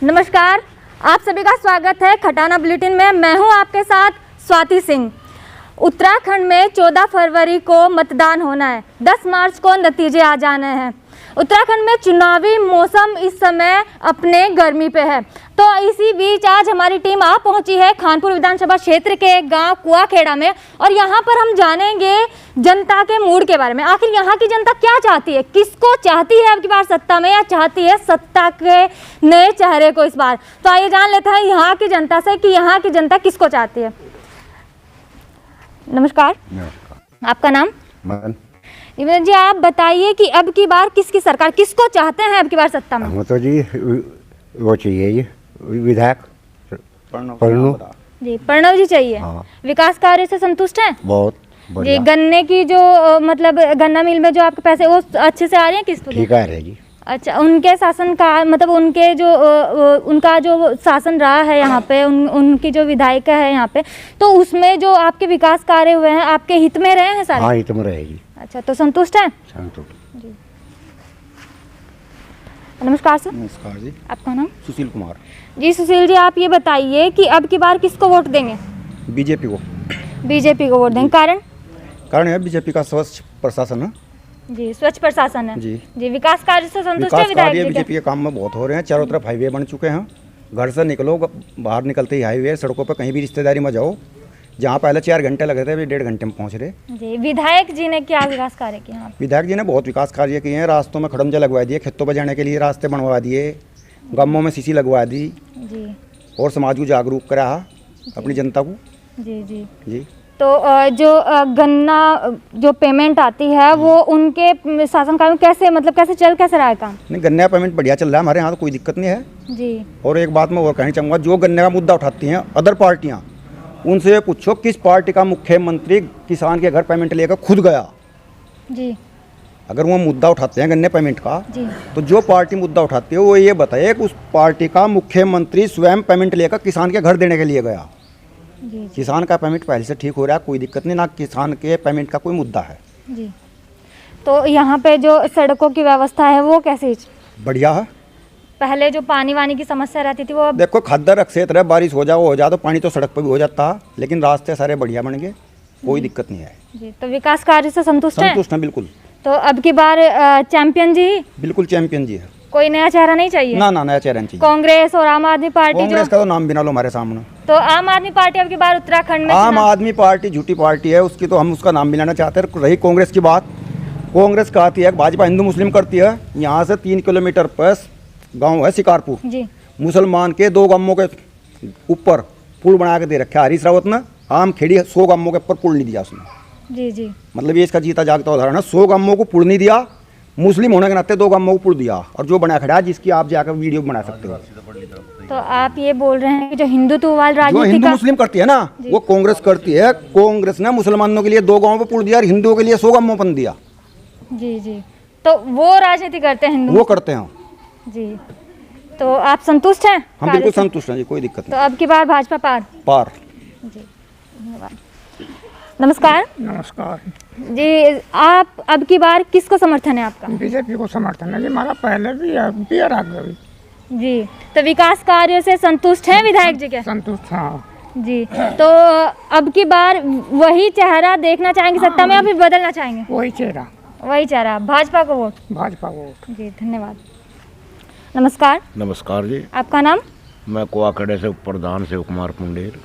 नमस्कार, आप सभी का स्वागत है खटाना बुलेटिन में। मैं हूं आपके साथ स्वाति सिंह। उत्तराखंड में 14 फरवरी को मतदान होना है, 10 मार्च को नतीजे आ जाने हैं। उत्तराखंड में चुनावी मौसम इस समय अपने गर्मी पे है, तो इसी बीच आज हमारी टीम आ पहुंची है खानपुर विधानसभा क्षेत्र के गांव कुआखेड़ा में, और यहां पर हम जानेंगे जनता के मूड के बारे में। आखिर यहाँ की जनता क्या चाहती है, किसको चाहती है अब की बार सत्ता में, या चाहती है सत्ता के नए चेहरे को इस बार। तो आइए जान लेते हैं यहाँ की जनता से कि यहाँ की जनता किसको चाहती है। नमस्कार, आपका नाम? मदन जी, आप बताइए कि अब की बार किसकी सरकार, किसको चाहते हैं अब की बार सत्ता में? हम तो जी वो चाहिए ये विधायक प्रणव जी, प्रणव जी चाहिए। हाँ। विकास कार्य से संतुष्ट हैं? बहुत जी, बढ़िया। गन्ने की जो मतलब गन्ना मिल में जो आपके पैसे वो अच्छे से आ रहे हैं किस्त पे? ठीक आ रहे जी। अच्छा, उनके शासन का मतलब उनके जो उनका जो शासन रहा है यहाँ पे, उनकी जो विधायिका है यहाँ पे, तो उसमें जो आपके विकास कार्य हुए हैं आपके हित में रहे हैं सारे? हाँ, हित में रहे जी। अच्छा, तो संतुष्ट हैं? संतुष्ट। जी। नमस्कार सर। नमस्कार जी। आपका नाम? सुशील कुमार। जी सुशील जी, आप ये बताइए कि अब की बार किसको वोट देंगे? बीजेपी को। बीजेपी को वोट देंगे, कारण है बीजेपी का स्वच्छ प्रशासन है जी, स्वच्छ प्रशासन है जी। जी, विकास कार्य से संतुष्ट है विकास विधायक कार्य जी के? बीजेपी के काम में बहुत हो रहे हैं। चारों तरफ हाईवे बन चुके हैं, घर से निकलो बाहर निकलते ही हाईवे, सड़कों पर कहीं भी रिश्तेदारी में जाओ, जहाँ पहले 4 घंटे लगे थे अभी 1.5 घंटे में पहुँच रहे। जी, विधायक जी ने क्या विकास कार्य किए हैं? विधायक जी ने बहुत विकास कार्य किए हैं। रास्तों में खड़मजा लगवा दिए, खेतों पर जाने के लिए रास्ते बनवा दिए, गाँवों में सीसी लगवा दी जी, और समाज को जागरूक करा अपनी जनता को। जी जी जी। तो जो गन्ना जो पेमेंट आती है वो उनके शासनकाल में कैसे कैसे रहा है काम? नहीं, गन्ने का पेमेंट बढ़िया चल रहा है हमारे यहाँ, तो कोई दिक्कत नहीं है जी। और एक बात मैं और कहना चाहूँगा, जो गन्ने का मुद्दा उठाती हैं अदर पार्टियाँ, उनसे पूछो किस पार्टी का मुख्यमंत्री किसान के घर पेमेंट लेकर खुद गया। जी। अगर वो मुद्दा उठाते हैं गन्ने पेमेंट का, जी। तो जो पार्टी मुद्दा उठाती है वो ये बताए कि उस पार्टी का मुख्यमंत्री स्वयं पेमेंट लेकर किसान के घर देने के लिए गया। जी। किसान का पेमेंट पहले से ठीक हो रहा है, कोई दिक्कत नहीं, ना किसान के पेमेंट का कोई मुद्दा है। जी। तो यहाँ पे जो सड़कों की व्यवस्था है वो कैसी? बढ़िया है। पहले जो पानी वानी की समस्या रहती थी वो अब? देखो, खद्दर अक्सर रहे, बारिश हो जा तो पानी तो सड़क पर भी हो जाता है, लेकिन रास्ते सारे बढ़िया बन गए, कोई दिक्कत नहीं है। जी, तो विकास कार्य से संतुष्ट है? संतुष्ट है बिल्कुल। तो अब की बार चैंपियन जी? बिल्कुल चैंपियन जी है। कोई नया चेहरा नहीं चाहिए? ना नया चेहरा चाहिए। कांग्रेस और आम आदमी पार्टी कांग्रेस का तो नाम भी ना लो हमारे सामने। तो आम आदमी पार्टी अब की बार उत्तराखंड में? आम आदमी पार्टी झूठी पार्टी है, उसकी तो हम उसका नाम भी लेना चाहते हैं। रही कांग्रेस की बात, कांग्रेस कहती है भाजपा हिंदू मुस्लिम करती है। यहाँ से 3 किलोमीटर पर गांव है शिकारपुर जी, मुसलमान के 2 गांवों के ऊपर पुल बना के दे रखे हरीश रावत ने। आम खेड़ी 100 गांवों के ऊपर पुल नहीं दिया उसने। जी जी। मतलब ये इसका जीता जागता उदाहरण है। 100 गांवों को पुल नहीं दिया, मुस्लिम होने के नाते 2 गांवों को पुल दिया, और जो बना खड़ा है जिसकी आप जाकर वीडियो बना सकते हो। तो आप ये बोल रहे हैं कि जो हिंदुत्ववाद जो राजनीति हिंदू का मुस्लिम करती है ना, वो कांग्रेस करती है। कांग्रेस ने मुसलमानों के लिए 2 गांवों पर पुल दिया और हिंदुओं के लिए 100 गांवों पर दिया। जी जी, तो वो राजनीति करते हैं हिंदू? वो करते हैं जी। तो आप संतुष्ट हैं? हम बिल्कुल संतुष्ट हैं जी, कोई दिक्कत तो अब की बार भाजपा पार? जी, धन्यवाद। नमस्कार। नमस्कार जी, आप अब की बार किसको समर्थन है आपका? बीजेपी को समर्थन है जी, हमारा पहले भी है, अभी और आगे भी। जी, तो विकास कार्यों से संतुष्ट हैं विधायक जी के? संतुष्ट, हाँ जी। तो अब की बार वही चेहरा देखना चाहेंगे सत्ता में या फिर बदलना चाहेंगे? वही चेहरा, वही चेहरा, भाजपा को वोट? भाजपा को वोट। जी, धन्यवाद। नमस्कार। नमस्कार जी, आपका नाम? मैं कुआखेड़े से प्रधान शिव कुमार पुंडेर।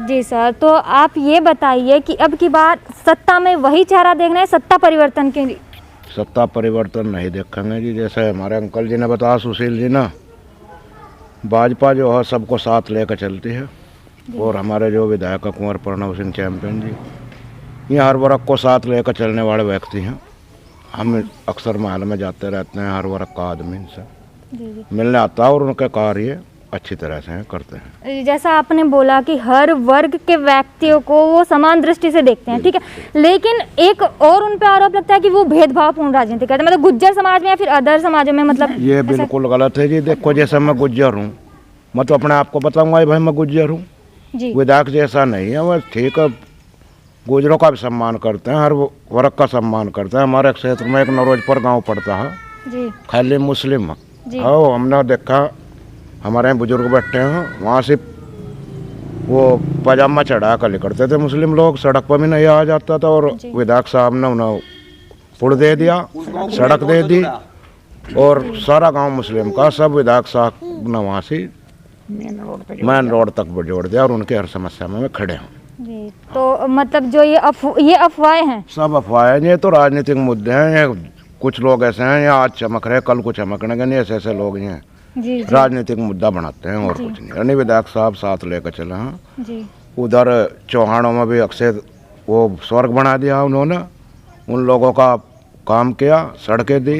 जी सर, तो आप ये बताइए कि अब की बार सत्ता में वही चेहरा देखना है, सत्ता परिवर्तन के लिए? सत्ता परिवर्तन नहीं देखेंगे जी, जैसे हमारे अंकल जी ने बताया, सुशील जी ना, भाजपा जो है सबको साथ लेकर चलती है, और हमारे जो विधायक कुंवर प्रणव सिंह चैंपियन जी, ये हर वर्ग को साथ लेकर चलने वाले व्यक्ति हैं। हम अक्सर महल में जाते रहते हैं, हर वर्ग का आदमी इनसे मिलने आता है और उनके कार्य अच्छी तरह से करते हैं। जैसा आपने बोला कि हर वर्ग के व्यक्तियों को वो समान दृष्टि से देखते हैं, ठीक है, लेकिन एक और उन पे आरोप लगता है कि वो भेदभावपूर्ण राजनीति करते हैं, मतलब गुज्जर समाज में या फिर अदर समाजों में, मतलब ये बिल्कुल गलत है जी। देखो, जैसे मैं गुज्जर हूँ, मैं तो अपने आप को बताऊंगा भाई मैं गुज्जर हूँ, विधायक जैसा नहीं है। वह ठीक है, गुजरों का भी सम्मान करते हैं, हर वर्ग का सम्मान करते हैं। हमारे क्षेत्र में एक नरोजपुर गाँव पड़ता है, खाली मुस्लिम है। हमने देखा हमारे यहाँ बुजुर्ग बैठे हैं, वहाँ से वो पजामा चढ़ा कर करते थे मुस्लिम लोग, सड़क पर भी नहीं आ जाता था। और विधायक साहब ने उन्हें पुल दे दिया, सड़क दे दी और सारा गांव मुस्लिम का सब विधायक साहब ने वहाँ से मेन रोड तक जोड़ दिया और उनके हर समस्या में खड़े हैं। जी, तो मतलब जो ये अफवाहें हैं, सब अफवाहें, ये तो राजनीतिक मुद्दे हैं। ये कुछ लोग ऐसे हैं, ये आज चमक रहे कल को चमकने नहीं, ऐसे ऐसे लोग हैं जी राजनीतिक मुद्दा बनाते हैं और कुछ नहीं। यानी विधायक साहब साथ लेकर चले हैं। जी उधर चौहानों में भी अक्षय वो स्वर्ग बना दिया उन्होंने, उन लोगों का काम किया, सड़कें दी,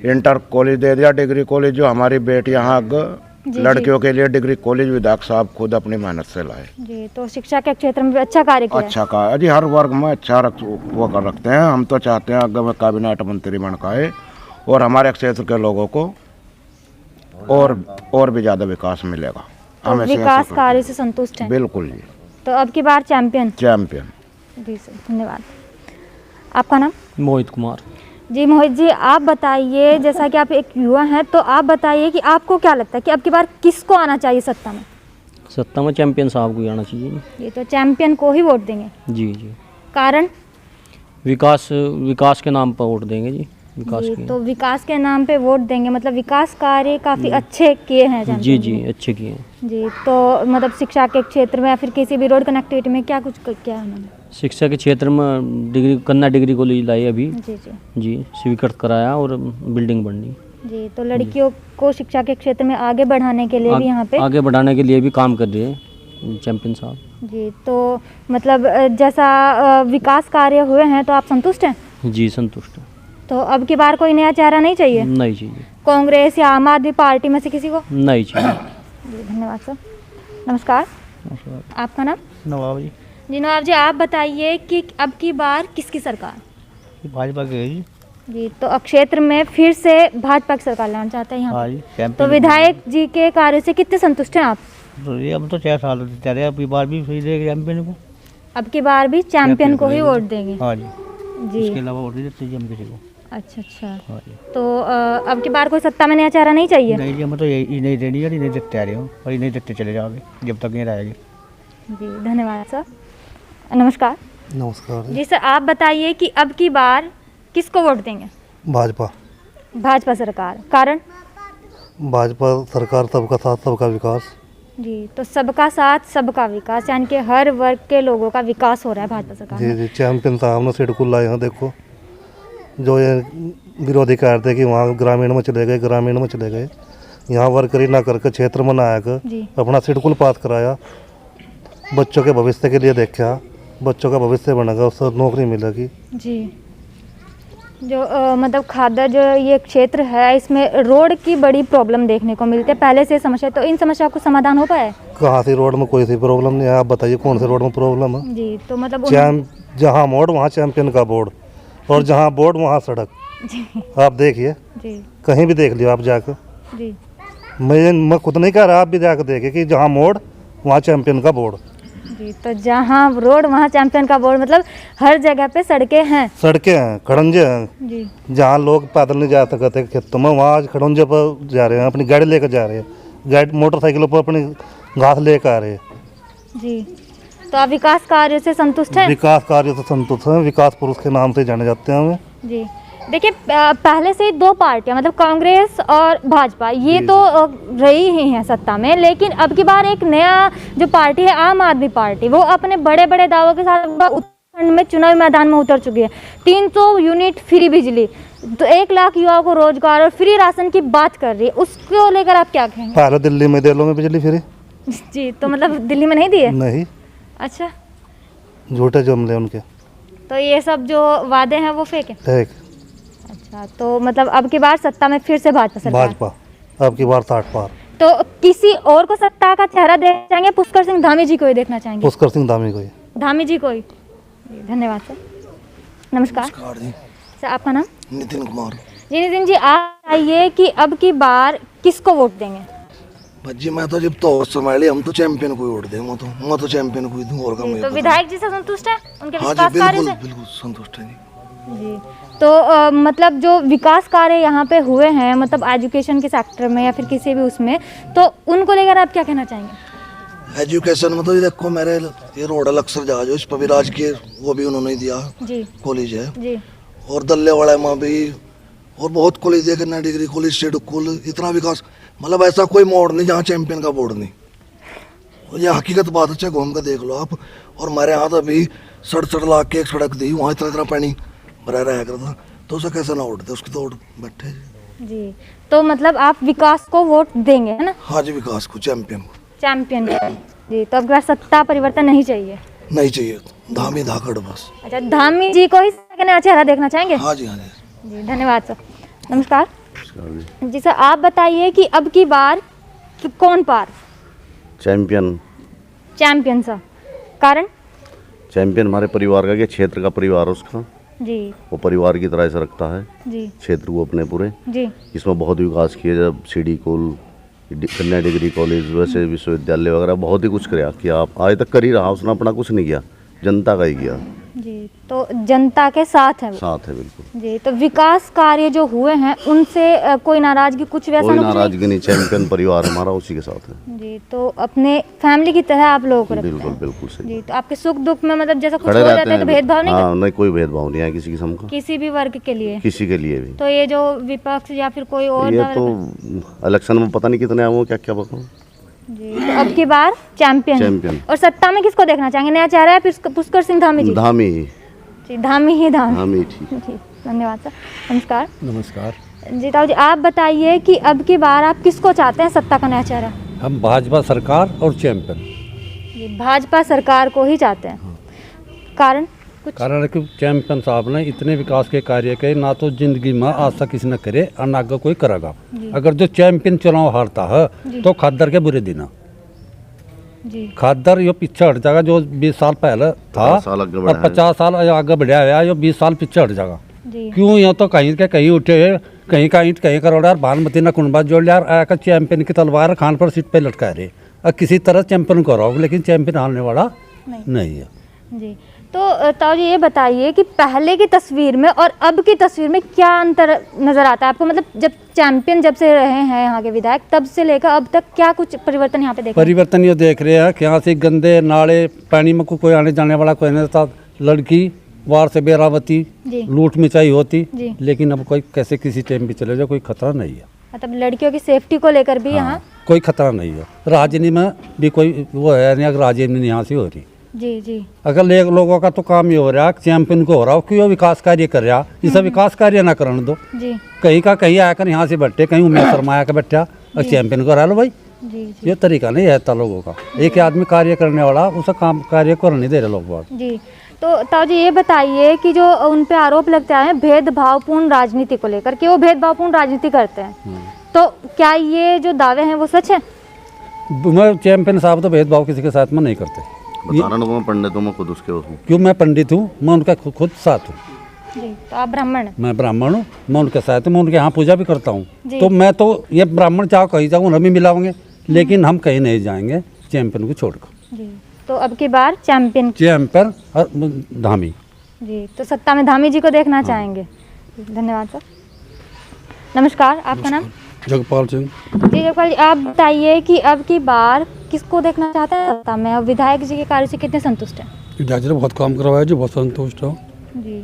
इंटर कॉलेज दे दिया, डिग्री कॉलेज जो हमारी बेटियां यहाँ लड़कियों के लिए डिग्री कॉलेज विधायक साहब खुद अपनी मेहनत से लाए। जी, तो शिक्षा के क्षेत्र में भी अच्छा कार्य किया है। अच्छा का जी, हर वर्ग में अच्छा वो कर रखते हैं। हम तो चाहते हैं अगर कैबिनेट मंत्री बन पाए और हमारे क्षेत्र के लोगों को और भी ज़्यादा विकास मिलेगा। तो हम ऐसे विकास कार्य से संतुष्ट हैं? बिल्कुल जी, तो अब की बार चैंपियन। चैंपियन। जी सर, धन्यवाद। आपका नाम? मोहित कुमार। जी मोहित जी, आप बताइए, जैसा कि आप एक युवा हैं, तो आप बताइए कि आपको क्या लगता है कि अब की बार किसको आना चाहिए सत्ता में? सत्ता में चैंपियन साहब को ही आना चाहिए। ये तो चैंपियन को ही वोट देंगे? जी जी। कारण? विकास के नाम पर वोट देंगे जी। विकास जी, के तो विकास के नाम पे वोट देंगे, मतलब विकास कार्य काफ़ी अच्छे किए हैं जी चैंपियन जी ने। अच्छे किए हैं। जी, तो मतलब शिक्षा के क्षेत्र में या फिर किसी भी रोड कनेक्टिविटी में क्या कुछ किया है उन्होंने? शिक्षा के क्षेत्र में कन्या डिग्री कॉलेज लाई अभी जी जी जी, स्वीकृत कराया और बिल्डिंग बननी। जी, तो लड़कियों को शिक्षा के क्षेत्र में आगे बढ़ाने के लिए भी यहाँ पे आगे बढ़ाने के लिए भी काम कर रहे हैं चैंपियन साहब। जी, तो मतलब जैसा विकास कार्य हुए हैं तो आप संतुष्ट हैं? जी संतुष्ट है। तो अब की बार कोई नया चेहरा नहीं चाहिए? नहीं चाहिए। कांग्रेस या आम आदमी पार्टी में से किसी को? नहीं चाहिए। जी धन्यवाद सर। नमस्कार, आपका नाम? नवाब जी। जी नवाब जी, आप बताइए कि अब की बार किसकी सरकार? भाजपा के है जी। जी, तो क्षेत्र में फिर से भाजपा की सरकार लाना चाहते हैं यहाँ हाँ पे। जी, चैंपियन। तो विधायक जी के कार्य से कितने संतुष्ट हैं आप? तो ये अब तो 6 साल से चल रहे हैं, अब की बार भी सही देगा चैंपियन को। अब की बार भी चैंपियन को ही वोट देंगे? हाँ जी, जी, इसके अलावा वोट नहीं देते जी हम किसी को। अच्छा अच्छा। हाँ जी। तो अब की बार कोई सत्ता में नया चेहरा नहीं चाहिए? नहीं जी, हम तो ये नहीं देनी है, नहीं देते आ रहे हो और ये नहीं देते चले जाओगे जब तक ये रहेगी। जी धन्यवाद सर। नमस्कार। नमस्कार जी सर, आप बताइए कि अब की बार किसको वोट देंगे? भाजपा। भाजपा सरकार, कारण? भाजपा सरकार, सबका साथ सबका विकास। जी, तो सबका साथ सबका विकास, यानी कि हर वर्ग के लोगों का विकास हो रहा है भाजपा सरकार जी में। जी, चैंपियन साहब ने सिडकुल लाए हैं। देखो जो ये विरोधी कह रहे थे कि वहाँ ग्रामीण में चले गए, यहाँ वर्करी ना करके क्षेत्र में ना आकर जी अपना सिडकुल पास कराया। बच्चों के भविष्य के लिए देखा, बच्चों का भविष्य बनेगा, उससे नौकरी मिलेगी। जी, जो मतलब खादर जो ये क्षेत्र है, इसमें रोड की बड़ी प्रॉब्लम देखने को मिलती है पहले से समस्या, तो इन समस्या को समाधान हो पाया है? कहाँ से रोड में कोई सी प्रॉब्लम नहीं है, आप बताइए कौन से रोड में प्रॉब्लम है? जी, तो मतलब जहाँ मोड़ वहाँ चैंपियन का बोर्ड और जहाँ बोर्ड वहाँ सड़क। जी आप देखिए, जी कहीं भी देख लियो आप जाकर। जी मैं खुद नहीं कह रहा, आप भी जाकर देखे कि जहाँ मोड़ वहाँ चैंपियन का बोर्ड। जी, तो जहाँ रोड वहाँ चैंपियन का बोर्ड, मतलब हर जगह पे सड़कें हैं। सड़कें हैं, खड़ंजे हैं। जी, जहाँ लोग पैदल नहीं जा सकते खेतों में, वहाँ आज खड़ंजे पर जा रहे हैं, अपनी गाड़ी लेकर जा रहे हैं, गाड़ी मोटरसाइकिलों पर अपनी घास लेकर आ रहे हैं। जी, तो आप विकास कार्य से संतुष्ट हैं? विकास कार्य से संतुष्ट हैं, विकास पुरुष के नाम से जाने जाते हैं हमें। जी, देखिए पहले से ही दो पार्टियां, मतलब कांग्रेस और भाजपा, ये तो रही ही हैं सत्ता में, लेकिन अब की बार एक नया जो पार्टी है आम आदमी पार्टी, वो अपने बड़े बड़े दावों के साथ उत्तराखंड में चुनावी मैदान में उतर चुकी है। 300 यूनिट फ्री बिजली, तो 1 लाख युवाओं को रोजगार और फ्री राशन की बात कर रही है, उसको लेकर आप क्या कहेंगे? पहले दिल्ली में दे लो में बिजली फ्री। जी, तो मतलब दिल्ली में नहीं दी है? नहीं, अच्छा, झूठे जुमले उनके। तो ये सब जो वादे हैं वो फेक है? ठीक। अच्छा, तो मतलब अब की बार सत्ता में फिर से भाजपा सरकार? भाजपा अब की बार 60 पार। तो किसी और को सत्ता का चेहरा देखना चाहेंगे? पुष्कर सिंह धामी जी को ही देखना चाहेंगे? पुष्कर सिंह धामी को ही। धामी जी को ही। धन्यवाद सर। नमस्कार सर, आपका नाम? नितिन कुमार। जी नितिन जी, आप बताइए कि अब की बार किसको वोट देंगे? भज्जी मैं तो जब तो संभाली, हम तो चैंपियन को ही वोट दें। मैं तो चैंपियन को ही दूं और जी, तो विधायक जी से संतुष्ट है उनके हाँ विकास जी, कार्य बिल्कुल से? बिल्कुल संतुष्ट है जी। जी, तो मतलब जो विकास कार्य यहाँ पे हुए हैं, मतलब एजुकेशन के सेक्टर में या फिर किसी भी उसमें, तो उनको लेकर आप क्या कहना चाहेंगे? एजुकेशन में तो ये देखो मेरे ये रोड अक्सर जहाज इस पर भी राज के वो भी उन्होंने ही दिया जी कॉलेज है, जी और दल्ले वाले में भी, और बहुत कॉलेज है, कन्या डिग्री कॉलेज, स्टेट स्कूल, इतना विकास, मतलब ऐसा कोई मोड़ नहीं जहाँ चैंपियन का बोर्ड नहीं। और ये हकीकत बात है, घूम कर देख लो आप। और हमारे यहाँ तो अभी 67 लाख की एक सड़क दी, वहाँ इतना इतना पानी भरा रहा करता, तो उसे कैसे ना उठते, उसकी तो उठ बैठे जी। तो मतलब आप विकास को वोट देंगे, है ना? हाँ जी, विकास को, चैंपियन को, चैंपियन जी। तो अब सत्ता परिवर्तन नहीं चाहिए? नहीं चाहिए, धामी धाकड़ बस। अच्छा, धामी जी को ही नया चेहरा देखना चाहेंगे? हाँ जी, हाँ जी। जी धन्यवाद सर। नमस्कार जी सर, आप बताइए कि अब की बार कौन पार? चैंपियन। चैंपियन सर, कारण? चैंपियन हमारे परिवार का, क्या क्षेत्र का परिवार उसका, जी वो परिवार की तरह से रखता है जी क्षेत्र को अपने पूरे। जी इसमें बहुत विकास किया, जब सीडी कॉल, कन्या डिग्री कॉलेज, वैसे विश्वविद्यालय वगैरह बहुत ही कुछ किया। आप आज तक कर ही रहा, उसने अपना कुछ नहीं किया, जनता का ही किया। जी, तो जनता के साथ है वो? साथ है बिल्कुल जी। तो विकास कार्य जो हुए हैं उनसे कोई नाराजगी, कुछ वैसा? कोई नाराजगी नहीं, चैंपियन परिवार हमारा उसी के साथ है जी। तो अपने फैमिली की तरह आप लोगों को रखते हैं? बिल्कुल बिल्कुल सही। जी। तो आपके सुख दुख में मतलब जैसा कुछ खड़े हो रहते जाता है तो हैं। भेदभाव नहीं हाँ, नहीं कोई भेदभाव नहीं है किसी किस्म का, किसी भी वर्ग के लिए? किसी के लिए भी। तो ये जो विपक्ष या फिर कोई और ये तो इलेक्शन में पता नहीं कितने आए वो, क्या क्या बताऊँ। जी। तो अब की बार चैंपियन। और सत्ता में किसको देखना चाहेंगे? नया चेहरा है पुष्कर सिंह धामी जी? धामी जी, धामी ही धामी। धामी, ठीक। जी धन्यवाद सर। नमस्कार। नमस्कार जी ताऊ जी, आप बताइए कि अब की बार आप किसको चाहते हैं सत्ता का नया चेहरा? हम भाजपा सरकार और चैंपियन। जी, भाजपा सरकार को ही चाहते हैं। कारण कुछ? कारण है कि चैंपियन साहब ने इतने विकास के कार्य किए, ना तो जिंदगी में आज तक किसी ने करे और ना आगे कोई करेगा। अगर जो चैंपियन चुनाव हारता है तो खादर के बुरे दिन जी। खादर यो पीछे हट जाएगा, जो 20 साल पहले था और 50 साल आगे बढ़ा हुआ है, यो 20 साल पीछे हट जाएगा। क्यों? यहाँ तो कहीं के कहीं उठे, कहीं का ईंट कहीं करोड़, यार भानुमती ना कुंडबा जोड़ लिया, आकर चैंपियन की तलवार खान पर सीट पे लटका रहे, और किसी तरह चैंपियन को रहो, लेकिन चैंपियन हारने वाला नहीं है जी। तो ताऊ जी ये बताइए कि पहले की तस्वीर में और अब की तस्वीर में क्या अंतर नज़र आता है आपको? मतलब जब चैंपियन जब से रहे हैं यहाँ के विधायक, तब से लेकर अब तक क्या कुछ परिवर्तन यहाँ पे देख? परिवर्तन ये देख रहे हैं कि यहाँ से गंदे नाले, पानी में कोई आने जाने वाला कोई नहीं था, लड़की वार से बेरावती, लूट मिचाई होती, लेकिन अब कोई कैसे किसी टाइम भी चले जाए, कोई खतरा नहीं है। मतलब लड़कियों की सेफ्टी को लेकर भी यहाँ कोई खतरा नहीं है। राजनीति में भी कोई वो है नहीं, अगर राजनीति यहाँ से हो रही जी जी। अगर लोगों का तो काम ये हो रहा है, चैंपियन को हो रहा हो कि वो विकास कार्य कर रहा, इसे विकास कार्य ना करने दो जी। कहीं का कहीं आकर यहाँ से बैठे, कहीं उमेश शर्मा आकर बैठा और चैंपियन को रहा लो भाई जी। ये तरीका नहीं है लोगों का। एक आदमी कार्य करने वाला उसे काम कार्य कर नहीं दे रहे लोग बहुत जी। तो ताऊ जी ये बताइए कि जो उन पे आरोप लगते हैं भेदभावपूर्ण राजनीति को लेकर, कि वो भेदभावपूर्ण राजनीति करते हैं, तो क्या ये जो दावे हैं वो सच है? मैं चैंपियन साहब तो भेदभाव किसी के साथ में नहीं करते। बता रहा हूँ, पंडित हूँ मैं खुद उसके उसमें। क्यों? मैं पंडित हूँ, मैं उनका खुद साथ हूँ जी। तो आप ब्राह्मण हैं? मैं ब्राह्मण हूँ, मैं उनके साथ हूँ, मैं उनके यहाँ पूजा भी करता हूँ। तो मैं तो ये ब्राह्मण चाहो कहीं जाऊँ हम भी मिलाओगे, लेकिन हम कहीं नहीं जाएंगे चैंपियन को छोड़कर जी। तो अब की बार चैंपियन और धामी जी। तो सत्ता में धामी जी को देखना चाहेंगे। धन्यवाद सर। नमस्कार, आपका नाम? जगपाल सिंह। जी जगपाल जी, आप बताइए कि अब की बार किसको देखना चाहते हैं सत्ता में, और विधायक जी के कार्य से कितने संतुष्ट हैं? विधायक जी ने बहुत काम करवाया जी, बहुत संतुष्ट हो जी।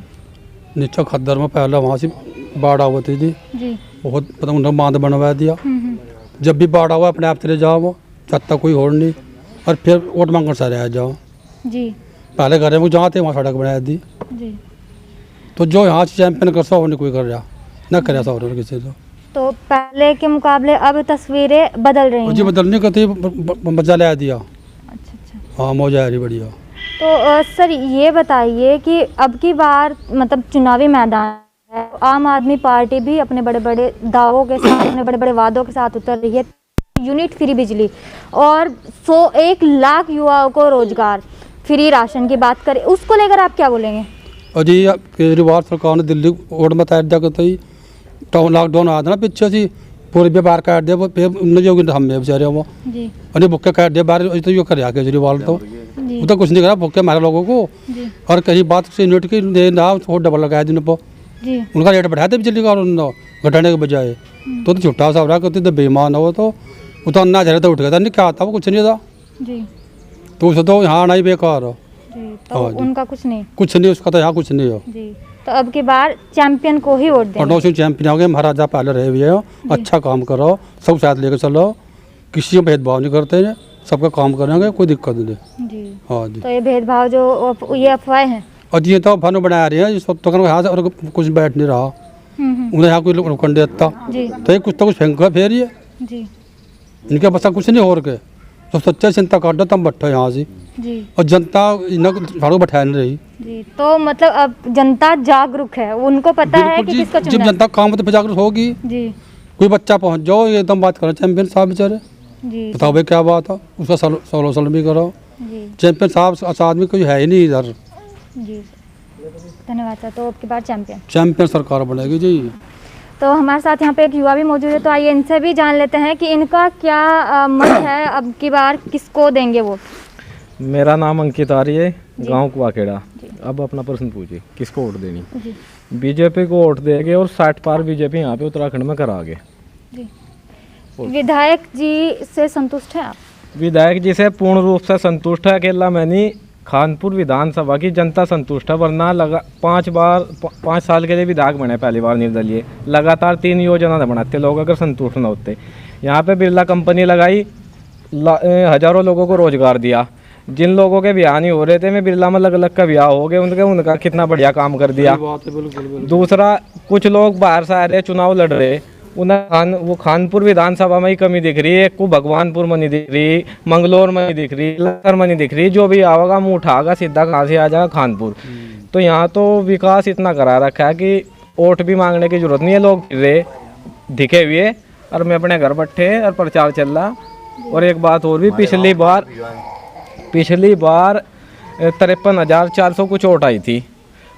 नीचे खद्दर में पहले वहाँ से बाढ़ आवती थी जी। बहुत, पता उन्होंने बांध बनवा दिया, जब भी बाढ़ हुआ अपने आप चले जाओ, छत्ता कोई होड़ नहीं, और फिर वोट मांग कर सारे आ जाओ जी। पहले घर में जहाँ थे वहाँ सड़क बना दी जी। तो जो यहाँ से चैंपियन कर सो नहीं कोई कर रहा, ना करे सो किसी तो पहले के मुकाबले अब तस्वीरें बदल रही हैं? जी बदलने का थी, बचा ले दिया। अच्छा अच्छा। हाँ मौज आ रही बढ़िया। तो सर ये बताइए कि अब की बार मतलब चुनावी मैदान है, आम आदमी पार्टी भी अपने बड़े बड़े दावों के साथ, अपने बड़े बड़े वादों के साथ उतर रही है। यूनिट फ्री बिजली और 1 लाख युवाओं को रोजगार, फ्री राशन की बात करें, उसको लेकर आप क्या बोलेंगे? अजी केजरीवाल सरकार ने दिल्ली वोट में तैयार जाकर तो लॉकडाउन आया था ना पीछे से, पूरे व्यापार काट दिया, फिर हम बेचारे वो अरे भुक्के काट दिया बाहर, तो ये कर केजरीवाल तो वो तो कुछ नहीं करा, भुक्के मारे लोगों को। और कहीं बात से यूनिट की ना डबल लगाया जिन पर जी उनका रेट बढ़ाया था बिजली का उन्होंने घटाने के बजाय। तो झूठा सा हो रहा कहते तो बेईमान हो तो वो तो अन्ना झरे तो उठ गया था, नहीं क्या था वो कुछ नहीं था। जी तो उसे तो यहाँ आना ही बेकार हो। जी तो उनका कुछ नहीं, कुछ नहीं उसका तो यहाँ कुछ नहीं हो। जी तो अब की बार चैंपियन को ही वोट देंगे। पड़ोसी चैंपियन हो गए, महाराजा पहले रहे हुए हो, अच्छा काम करो, सब साथ लेकर चलो, किसी को भेदभाव नहीं करते हैं, सबका काम करेंगे, कोई दिक्कत नहीं। जी हाँ जी। तो ये भेदभाव जो ये अफवाहें हैं। और ये तो फन बना रहे हैं, सब तो यहाँ से और कुछ बैठ नहीं रहा, उन्हें यहाँ कोई रुकन देता जी तो ये कुछ तो कुछ फेंका फेर ये जी इनके बस कुछ नहीं हो रखे। तो सच्चे चिंता काटो तब बैठो यहाँ से, जी और जनता इन्हें झाड़ू बैठा नहीं रही। जी तो मतलब अब जनता जागरूक है, उनको पता है कि बिल्कुल किसको जी, जब चुनना है। जनता काम तो जागरूक होगी। जी कोई बच्चा पहुँच जाओ ये एकदम बात करो चैंपियन साहब बेचारे, जी बताओ भाई क्या बात है, उसका सोल्यूशन भी करो। जी चैंपियन साहब ऐसा आदमी कोई है ही नहीं इधर। जी धन्यवाद सर। तो अब की बार चैंपियन सरकार बनेगी जी। तो हमारे साथ यहाँ पे एक युवा भी मौजूद है, तो आइए इनसे भी जान लेते हैं कि इनका क्या मत है, अब की बार किसको देंगे वोट। मेरा नाम अंकित आर्य है, गांव कुआखेड़ा। अब अपना प्रश्न पूछिए, किसको वोट देनी? बीजेपी को वोट देंगे और 60 पार बीजेपी यहाँ पे उत्तराखंड में करागे। विधायक जी से संतुष्ट हैं आप? विधायक जी से पूर्ण रूप से संतुष्ट है। अकेला मैं नहीं, खानपुर विधानसभा की जनता संतुष्ट है। वरना लगा 5 साल के लिए विधायक बने, पहली बार निर्दलीय, लगातार 3 योजना बनाते लोग अगर संतुष्ट न होते। यहाँ पे बिरला कंपनी लगाई, हजारों लोगों को रोजगार दिया। जिन लोगों के ब्याह नहीं हो रहे थे, मैं बिरला में अलग अलग का ब्याह हो गए, उनका कितना बढ़िया काम कर दिया। दूसरा, कुछ लोग बाहर से आ रहे, चुनाव लड़ रहे, उन्हें वो खानपुर विधानसभा में ही कमी दिख रही है। को भगवानपुर में नहीं दिख रही, मंगलौर में नहीं दिख रही, लखनऊ में नहीं दिख रही। जो भी आवेगा मुँह उठागा सीधा कहाँ से आ जाएगा, खानपुर। तो यहाँ तो विकास इतना करा रखा है कि वोट भी मांगने की जरूरत नहीं है। लोग रहे दिखे हुए और मैं अपने घर बैठे और प्रचार चल रहा। और एक बात और भी, पिछली बार 53,400 कुछ वोट आई थी।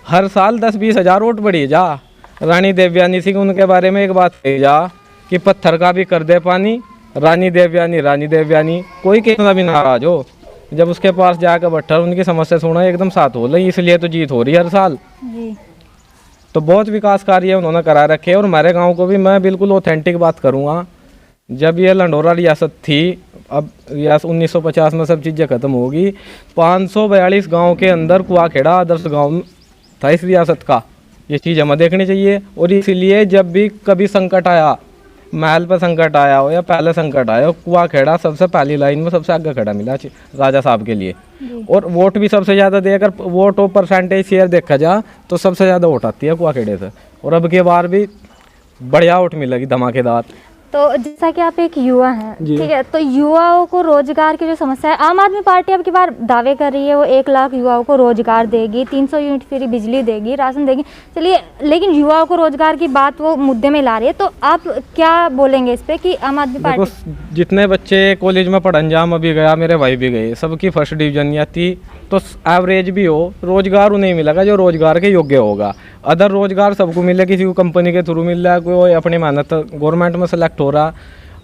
हर साल 10-20 हज़ार वोट बढ़ी जा। रानी देवयानी सिंह, उनके बारे में एक बात कही जा कि पत्थर का भी कर दे पानी। रानी देवयानी कोई कितना भी नाराज हो, जब उसके पास जाकर बैठा उनकी समस्या सुना एकदम साथ हो रही, इसलिए तो जीत हो रही है हर साल। तो बहुत विकास कार्य उन्होंने करा रखे। और हमारे गाँव को भी मैं बिल्कुल ऑथेंटिक बात करूँगा, जब ये लंडोरा रियासत थी, अब रियासत 1950 में सब चीज़ें ख़त्म होगी। 542 गांव के अंदर कुआखेड़ा आदर्श गांव था इस रियासत का। ये चीज़ हमें देखनी चाहिए। और इसीलिए जब भी कभी संकट आया, महल पर संकट आया हो या पहले संकट आया हो, कुआखेड़ा सबसे पहली लाइन में सबसे आगे खड़ा मिला राजा साहब के लिए। और वोट भी सबसे ज़्यादा दे, अगर वोट और परसेंटेज शेयर देखा जा तो सबसे ज़्यादा वोट आती है कुआखेड़े से। और अब के बार भी बढ़िया वोट मिलेगी, धमाकेदार। तो जैसा कि आप एक युवा हैं, ठीक है, तो युवाओं को रोजगार की जो समस्या है, आम आदमी पार्टी अब की बार दावे कर रही है वो 1 लाख युवाओं को रोजगार देगी, 300 यूनिट फ्री बिजली देगी, राशन देगी। चलिए, लेकिन युवाओं को रोजगार की बात वो मुद्दे में ला रही है, तो आप क्या बोलेंगे इस पे कि आम आदमी पार्टी? जितने बच्चे कॉलेज में पढ़न जा, मैं भी गया, मेरे भाई भी गए, सबकी फर्स्ट डिवीजन या थी। तो एवरेज भी हो, रोजगार उन्हें मिलेगा जो रोजगार के योग्य होगा। अदर रोजगार सबको मिले, किसी को कंपनी के थ्रू मिल रहा है, कोई अपनी मेहनत गवर्नमेंट में सेलेक्ट हो रहा।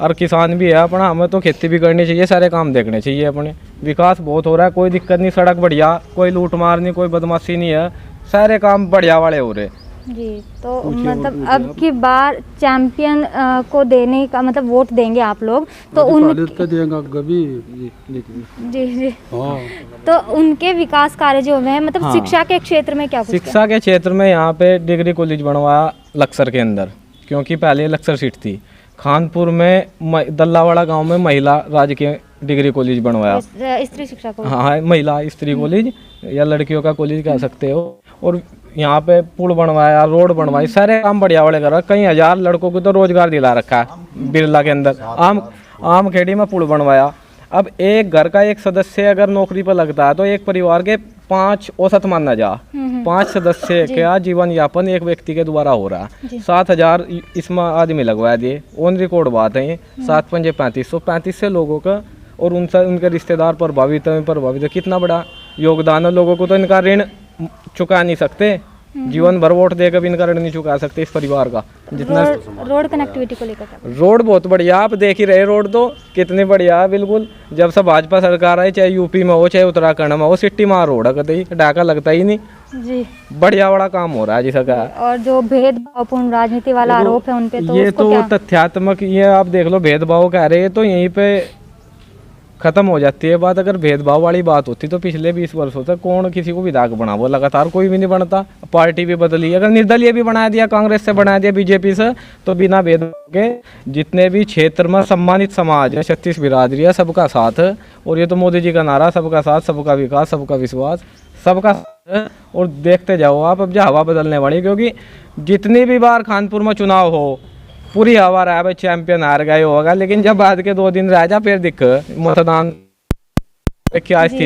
और किसान भी है अपना, हमें तो खेती भी करनी चाहिए, सारे काम देखने चाहिए अपने। विकास बहुत हो रहा है, कोई दिक्कत नहीं, सड़क बढ़िया, कोई लूट मार नहीं, कोई बदमाशी नहीं है, सारे काम बढ़िया वाले हो रहे। जी, तो मतलब अब की बार चैंपियन को देने का मतलब वोट देंगे आप लोग, तो जी तो उनके विकास कार्य जो हैं, मतलब शिक्षा के क्षेत्र में क्या कुछ? शिक्षा के क्षेत्र में यहाँ पे डिग्री कॉलेज बनवाया लक्सर के अंदर, क्योंकि पहले लक्सर सीट थी। खानपुर में दल्लावाड़ा गांव में महिला राजकीय डिग्री कॉलेज बनवाया, स्त्री शिक्षा को। हाँ, महिला स्त्री कॉलेज या लड़कियों का कॉलेज कह सकते हो। और यहाँ पे पुल बनवाया, रोड बनवाई, सारे काम बढ़िया वाले कर रहा। कई हजार लड़कों को तो रोजगार दिला रखा है बिरला के अंदर। आम खेड़ी में पुल बनवाया। अब एक घर का एक सदस्य अगर नौकरी पर लगता है तो एक परिवार के 5 औसत माना जा 5 सदस्य का जीवन यापन एक व्यक्ति के द्वारा हो रहा है। 7,000 इसमें आदमी लगवा दिए, ऑन रिकॉर्ड बात है ये। 7×5 से लोगों का, और उनके रिश्तेदार प्रभावित है। कितना बड़ा योगदान है। लोगों को तो इनका ऋण चुका नहीं सकते, जीवन भर वोट देकर भी इनका ऋण नहीं चुका सकते इस परिवार का। जितना रोड कनेक्टिविटी को लेकर क्या? रोड बहुत बढ़िया, आप देख ही रहे रोड तो कितनी बढ़िया है बिल्कुल। जब से भाजपा सरकार आई, चाहे यूपी में हो चाहे उत्तराखंड में हो, सिटी में रोड है कतई डाका लगता ही नहीं जी। बढ़िया बड़ा काम हो रहा है जी सरकार। और जो भेदभावपूर्ण राजनीति वाला आरोप है उनपे तो ये उसको तो क्या? तथ्यात्मक, ये आप देख लो भेदभाव कह रहे हैं तो यहीं पे खत्म हो जाती है बात। अगर भेदभाव वाली बात होती तो पिछले 20 वर्षों तक कौन किसी को विधायक बना, वो लगातार कोई भी नहीं बनता। पार्टी भी बदली, अगर निर्दलीय भी बना दिया, कांग्रेस से बना दिया, बीजेपी से, तो बिना भेदभाव के जितने भी क्षेत्र में सम्मानित समाज है, 36 बिरादरी है, सबका साथ है। और ये तो मोदी जी का नारा, सबका साथ, सबका विकास, सबका विश्वास, सबका साथ है। और देखते जाओ आप, अब जो हवा बदलने वाली, क्योंकि जितनी भी बार कानपुर में चुनाव हो पूरी हवा रहा है भाई चैंपियन हार गए होगा, लेकिन जब बाद के 2 दिन रह जा फिर दिख मतदान क्या स्थिति,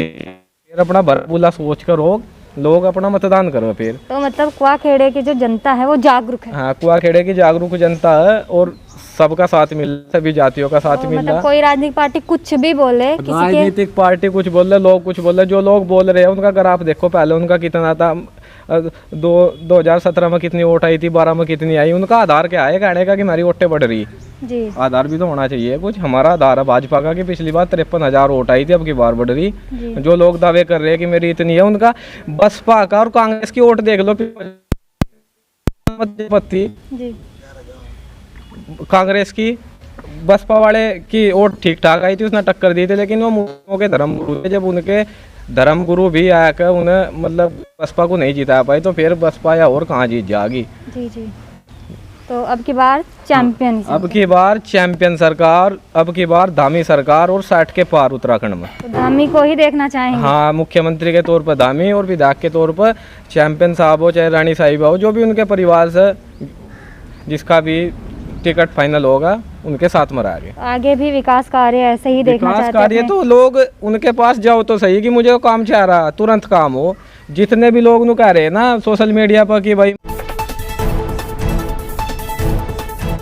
फिर अपना भरपूला सोच कर लोग अपना मतदान करो फिर। तो मतलब कुआखेड़े की जो जनता है वो जागरूक है। हाँ, कुआखेड़े की जागरूक जनता है और सबका साथ मिल, सभी जातियों का साथ मिल रहा मतलब है। कोई राजनीतिक पार्टी कुछ भी बोले, किसी के राजनीतिक पार्टी कुछ बोल रहे, लोग कुछ बोल रहे, जो लोग बोल रहे हैं उनका अगर आप देखो पहले उनका कितना था, 2017 में कितनी वोट आई थी, 12 में कितनी आई, उनका आधार क्या है कहने का कि हमारी वोटें बढ़ रही जी। आधार भी तो होना चाहिए कुछ। हमारा आधार है भाजपा का कि पिछली बार 53,000 वोट आई थी, अब की बार बढ़ रही। जो लोग दावे कर रहे हैं कि मेरी इतनी है, उनका बसपा का और कांग्रेस की वोट देख लो। जी। कांग्रेस की बसपा वाले की वोट ठीक ठाक आई थी, उसने टक्कर दी थी, लेकिन वो मुस्लिमों के धर्मगुरु थे, जब उनके धर्मगुरु भी आकर उन्हें मतलब बसपा को नहीं जिता पाई तो फिर बसपा या और कहाँ जीत जाएगी। जी जी। तो अब की बार चैंपियन, अब की बार चैंपियन सरकार, अब की बार धामी सरकार और 60 के पार उत्तराखंड में। तो धामी को ही देखना चाहेंगे। हाँ, मुख्यमंत्री के तौर पर धामी और विधायक के तौर पर चैंपियन साहब हो चाहे रानी साहिबा हो, जो भी उनके परिवार से जिसका भी टिकट फाइनल होगा उनके साथ में रहेंगे। आगे भी विकास कार्य ऐसे ही देखना चाहते हैं। विकास कार्य तो लोग उनके पास जाओ तो सही कि मुझे काम चाह रहा, तुरंत काम हो। जितने भी लोग कह रहे हैं ना सोशल मीडिया पर कि भाई